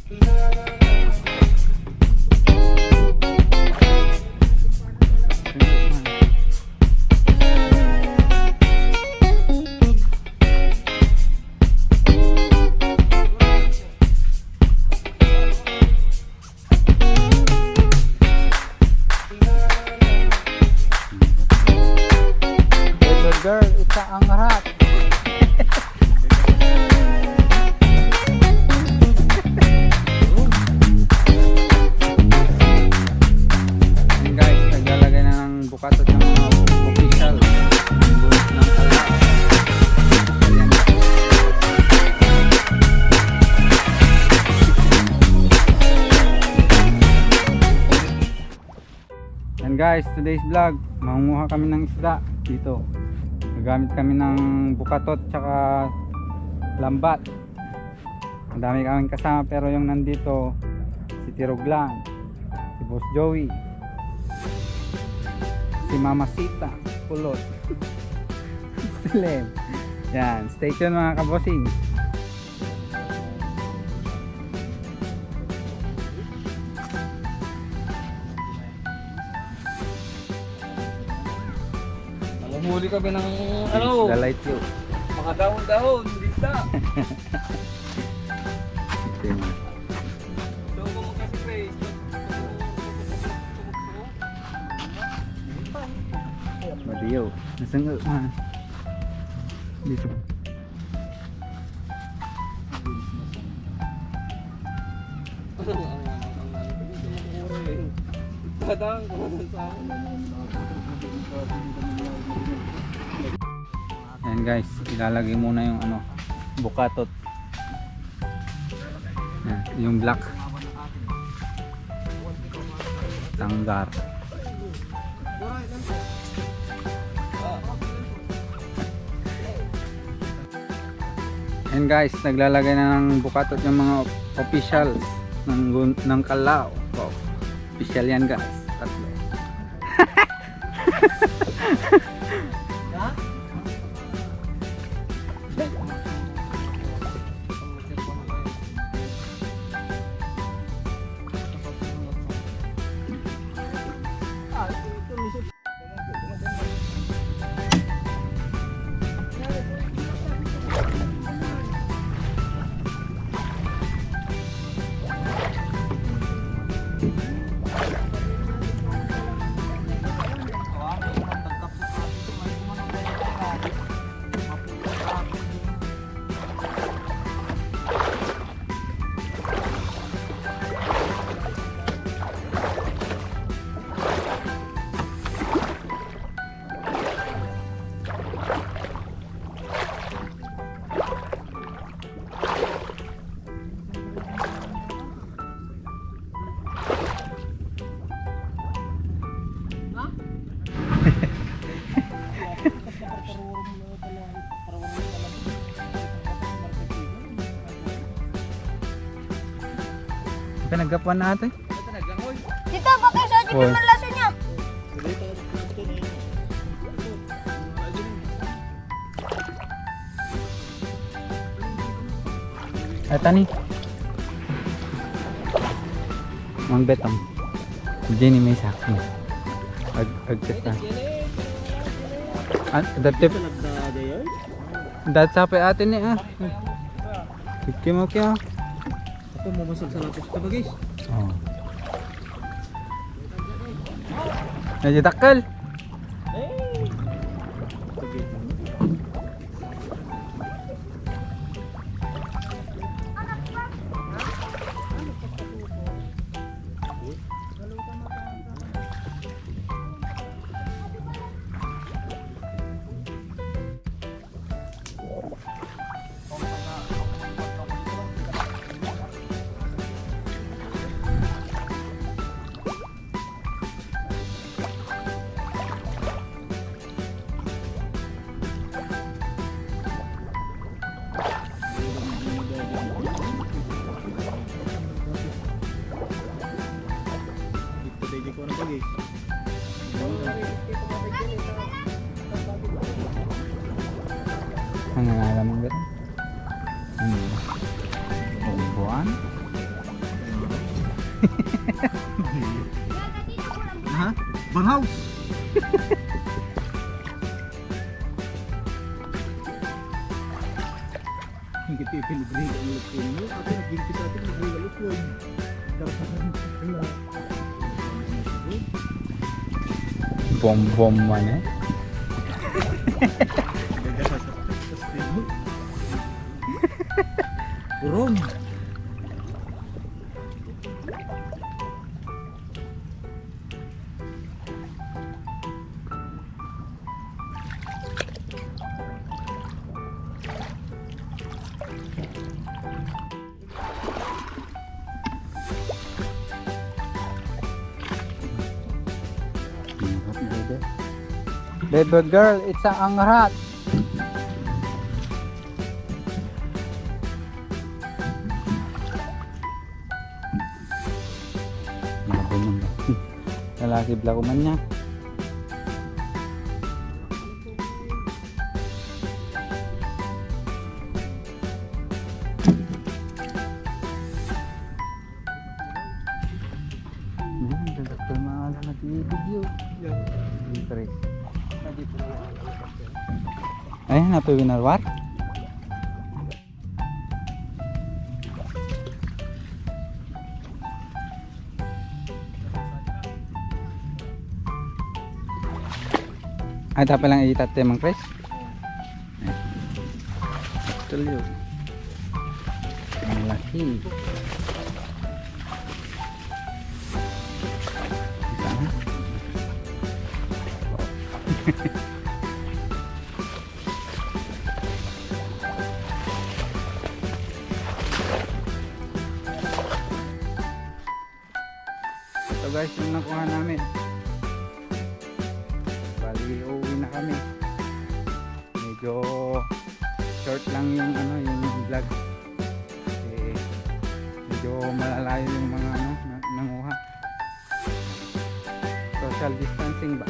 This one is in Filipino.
Girl, ita ang rat. Ayan guys, naglalagay na ng bukatot ng mga official ng buhok ng kala. Ayan. Ayan guys, today's vlog, mangunguha kami ng isda dito. Gagamit kami ng bukatot tsaka lambat. Ang dami kaming kasama, pero yung nandito si Tirog lang, si Boss Joey, si Mama Sita Pulot, si Lem. Yan, stay tuned mga kabossing. Huli kami ng The light you. mga dahon-dahon, lista. So, kung kasi Grace, Madiyo. Nasaan nga man? Dito. Dadang ko sa akin. Ayan guys, ilalagay muna yung ano, bukatot. Ayan, yung black tanggar. Ayan guys, naglalagay na ng bukatot yung mga officials ng Kalao. Wow. Official yan guys, tatlo. Pinagapuan natin. Dito, bakit sa atin naman laso niya? Ito ni Mang Betong. Jenny may sakin. Agkasta. Adaptif. Dat sampai atin ni ah. Kim okay ah. Ako mamasal sa lapos ka ba guys? Oh. Nanti takal. Ang alam mo gano'n? Buwan? Banghaus. Hindi tayo pinag-ring ang lupon mo. Ako nag-ginti sa atin nag-ring ang lupon. Bom-bom man eh. Urong. Baby girl, it's a angrat. Lalaki ko man niya. Doktor maaala na video. Interest. Ay, nato winarwar. Ay, tapos lang itate mang Chris. Tuloy. Malaki. Sana. Ito guys, yung nakuha namin. Bali, uuwi na kami. Medyo short lang yung yung vlog. Kasi medyo malalayo yung mga nanguha. Social distancing ba?